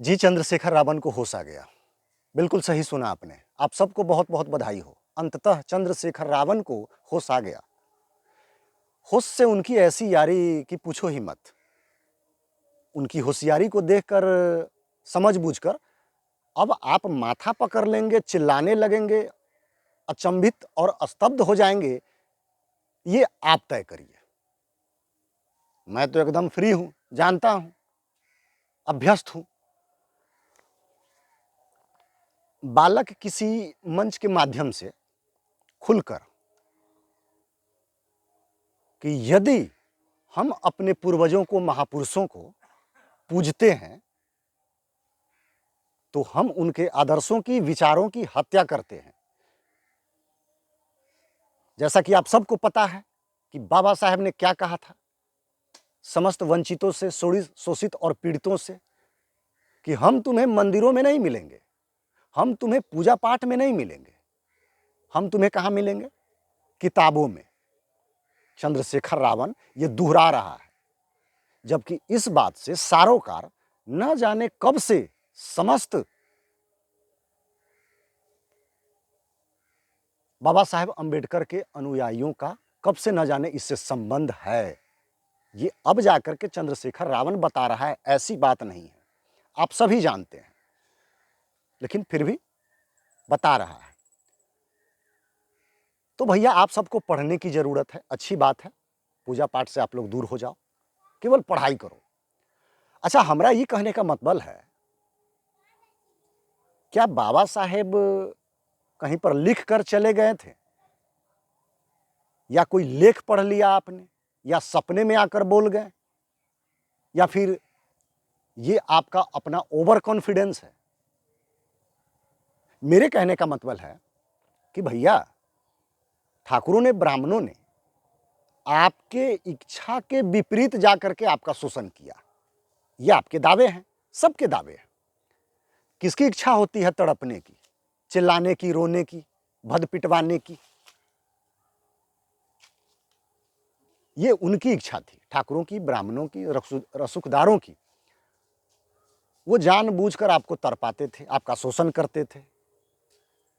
जी चंद्रशेखर रावण को होश आ गया। बिल्कुल सही सुना आपने। आप सबको बहुत बहुत बधाई हो। अंततः चंद्रशेखर रावण को होश आ गया। होश से उनकी ऐसी यारी कि पूछो ही मत। उनकी होशियारी को देखकर, समझ बूझकर अब आप माथा पकड़ लेंगे, चिल्लाने लगेंगे, अचंभित और स्तब्ध हो जाएंगे, ये आप तय करिए। मैं तो एकदम फ्री हूं, जानता हूं, अभ्यस्त हूं। बालक किसी मंच के माध्यम से खुलकर कि यदि हम अपने पूर्वजों को, महापुरुषों को पूजते हैं तो हम उनके आदर्शों की, विचारों की हत्या करते हैं। जैसा कि आप सबको पता है कि बाबा साहेब ने क्या कहा था समस्त वंचितों से, शोषित और पीड़ितों से, कि हम तुम्हें मंदिरों में नहीं मिलेंगे, हम तुम्हें पूजा पाठ में नहीं मिलेंगे, हम तुम्हें कहाँ मिलेंगे? किताबों में। चंद्रशेखर रावण ये दोहरा रहा है, जबकि इस बात से सारोकार न जाने कब से समस्त बाबा साहेब अंबेडकर के अनुयायियों का कब से न जाने इससे संबंध है। ये अब जाकर के चंद्रशेखर रावण बता रहा है, ऐसी बात नहीं है, आप सभी जानते हैं, लेकिन फिर भी बता रहा है। तो भैया आप सबको पढ़ने की जरूरत है, अच्छी बात है। पूजा पाठ से आप लोग दूर हो जाओ, केवल पढ़ाई करो। अच्छा, हमारा ये कहने का मतलब है, क्या बाबा साहेब कहीं पर लिख कर चले गए थे, या कोई लेख पढ़ लिया आपने, या सपने में आकर बोल गए, या फिर ये आपका अपना ओवर कॉन्फिडेंस है? मेरे कहने का मतलब है कि भैया ठाकुरों ने, ब्राह्मणों ने आपके इच्छा के विपरीत जाकर के आपका शोषण किया। ये आपके दावे हैं, सबके दावे हैं। किसकी इच्छा होती है तड़पने की, चिल्लाने की, रोने की, भद पिटवाने की? ये उनकी इच्छा थी, ठाकुरों की, ब्राह्मणों की, रसूखदारों की। वो जानबूझकर आपको तड़पाते थे, आपका शोषण करते थे,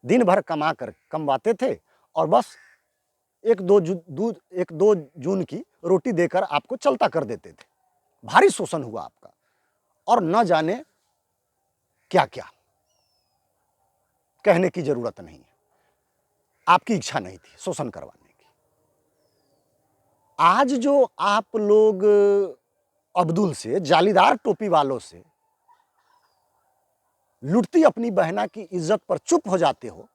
दिन भर कमवाते थे और बस एक दो जून की रोटी देकर आपको चलता कर देते थे। भारी शोषण हुआ आपका, और न जाने क्या क्या। कहने की जरूरत नहीं है, आपकी इच्छा नहीं थी शोषण करवाने की। आज जो आप लोग अब्दुल से, जालीदार टोपी वालों से लुटती अपनी बहना की इज्जत पर चुप हो जाते हो,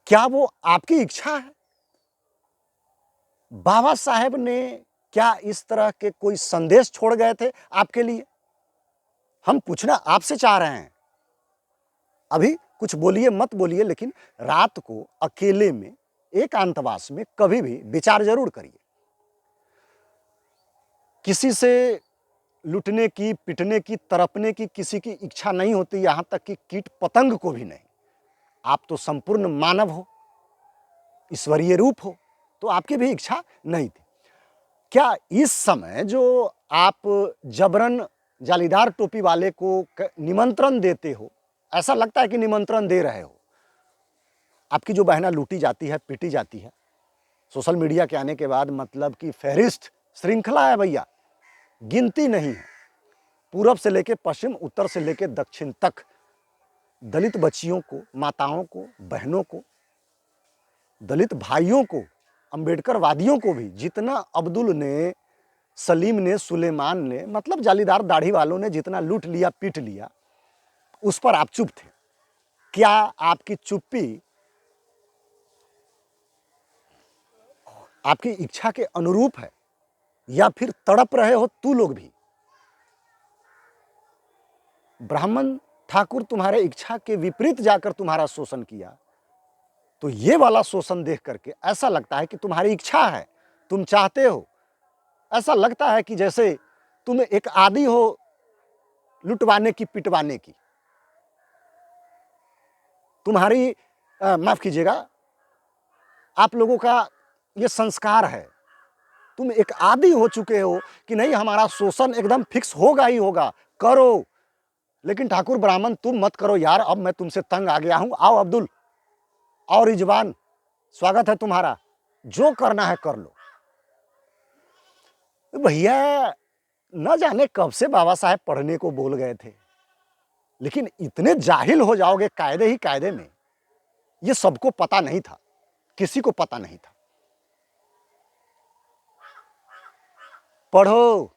क्या वो आपकी इच्छा है? बाबा साहेब ने क्या इस तरह के कोई संदेश छोड़ गए थे आपके लिए? हम पूछना आपसे चाह रहे हैं। अभी कुछ बोलिए मत बोलिए, लेकिन रात को अकेले में, एकांतवास में कभी भी विचार जरूर करिए। किसी से लुटने की, पिटने की, तरपने की किसी की इच्छा नहीं होती, यहां तक कि कीट पतंग को भी नहीं। आप तो संपूर्ण मानव हो, ईश्वरीय रूप हो, तो आपकी भी इच्छा नहीं थी। क्या इस समय जो आप जबरन जालीदार टोपी वाले को निमंत्रण देते हो, ऐसा लगता है कि निमंत्रण दे रहे हो? आपकी जो बहना लूटी जाती है, पीटी जाती है, सोशल मीडिया के आने के बाद मतलब कि फेरिस्ट श्रृंखला है भैया, गिनती नहीं है। पूरब से लेके पश्चिम, उत्तर से लेके दक्षिण तक दलित बच्चियों को, माताओं को, बहनों को, दलित भाइयों को, अंबेडकर वादियों को भी, जितना अब्दुल ने, सलीम ने, सुलेमान ने, मतलब जालीदार दाढ़ी वालों ने जितना लूट लिया, पीट लिया, उस पर आप चुप थे। क्या आपकी चुप्पी आपकी इच्छा के अनुरूप है, या फिर तड़प रहे हो तू लोग भी? ब्राह्मण ठाकुर तुम्हारे इच्छा के विपरीत जाकर तुम्हारा शोषण किया, तो ये वाला शोषण देख करके ऐसा लगता है कि तुम्हारी इच्छा है, तुम चाहते हो। ऐसा लगता है कि जैसे तुम एक आदी हो लुटवाने की, पिटवाने की। तुम्हारी माफ कीजिएगा, आप लोगों का ये संस्कार है। तुम एक आदी हो चुके हो कि नहीं, हमारा शोषण एकदम फिक्स होगा ही होगा, करो। लेकिन ठाकुर ब्राह्मण तुम मत करो यार, अब मैं तुमसे तंग आ गया हूं। आओ अब्दुल और रिजवान, स्वागत है तुम्हारा, जो करना है कर लो। तो भैया न जाने कब से बाबा साहेब पढ़ने को बोल गए थे, लेकिन इतने जाहिल हो जाओगे कायदे ही कायदे में, ये सबको पता नहीं था, किसी को पता नहीं था। पढ़ो,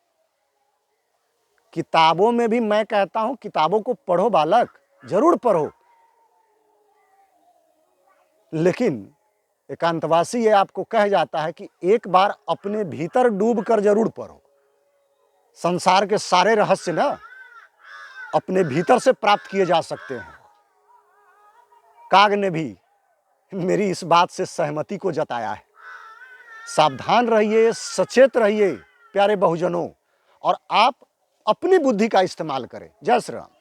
किताबों में भी मैं कहता हूं किताबों को पढ़ो बालक, जरूर पढ़ो, लेकिन एकांतवासी ये आपको कह जाता है कि एक बार अपने भीतर डूब कर जरूर पढ़ो। संसार के सारे रहस्य ना अपने भीतर से प्राप्त किए जा सकते हैं। काग ने भी मेरी इस बात से सहमति को जताया है। सावधान रहिए, सचेत रहिए प्यारे बहुजनों, और आप अपनी बुद्धि का इस्तेमाल करें। जय श्री राम।